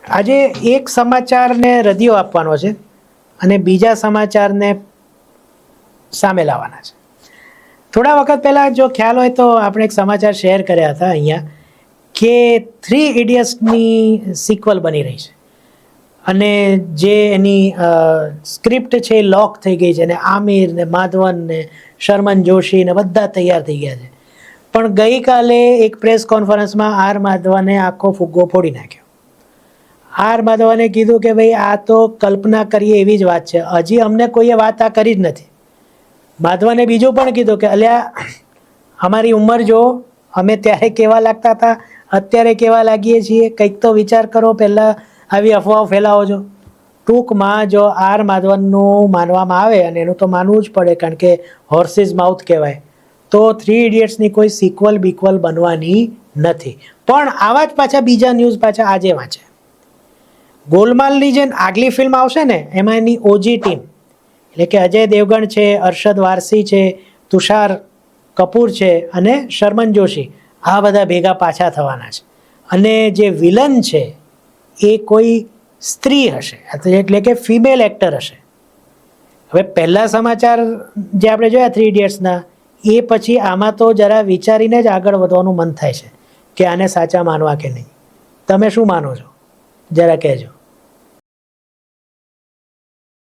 આજે એક સમાચારને રદિયો આપવાનો છે અને બીજા સમાચારને સામે લાવવાના છે. થોડા વખત પહેલાં જો ખ્યાલ હોય તો આપણે એક સમાચાર શેર કર્યા હતા અહીંયા કે 3 ઇડિયટ્સની સિક્વલ બની રહી છે અને જે એની સ્ક્રિપ્ટ છે એ લોક થઈ ગઈ છે અને આમિર ને માધવન ને શર્મન જોશી ને બધા તૈયાર થઈ ગયા છે. પણ ગઈકાલે એક પ્રેસ કોન્ફરન્સમાં આર માધવને આખો ફુગ્ગો ફોડી નાખ્યો. આર માધવને કીધું કે ભાઈ આ તો કલ્પના કરીએ એવી જ વાત છે, હજી અમને કોઈએ વાત આ કરી જ નથી. માધવને બીજું પણ કીધું કે અલ્યા અમારી ઉંમર જો, અમે ત્યારે કેવા લાગતા હતા, અત્યારે કેવા લાગીએ છીએ, કંઈક તો વિચાર કરો, પહેલાં આવી અફવાઓ ફેલાવો છો. ટૂંકમાં જો આર માધવનનું માનવામાં આવે, અને એનું તો માનવું જ પડે કારણ કે હોર્સિસ માઉથ કહેવાય, તો 3 ઇડિયટ્સની કોઈ સિક્વલ બીક્વલ બનવાની નથી. પણ આવા જ પાછા બીજા ન્યૂઝ પાછા આજે વાંચ્યા. ગોલમાલની જે આગલી ફિલ્મ આવશે ને એમાં એની ઓજી ટીમ એટલે કે અજય દેવગણ છે, અરશદ વારસી છે, તુષાર કપૂર છે અને શર્મન જોશી, આ બધા ભેગા પાછા થવાના છે. અને જે વિલન છે એ કોઈ સ્ત્રી હશે, એટલે કે ફિમેલ એક્ટર હશે. હવે પહેલા સમાચાર જે આપણે જોયા 3 ઇડિયટ્સના, એ પછી આમાં તો જરા વિચારીને જ આગળ વધવાનું મન થાય છે કે આને સાચા માનવા કે નહીં. તમે શું માનો છો જરા કહેજો.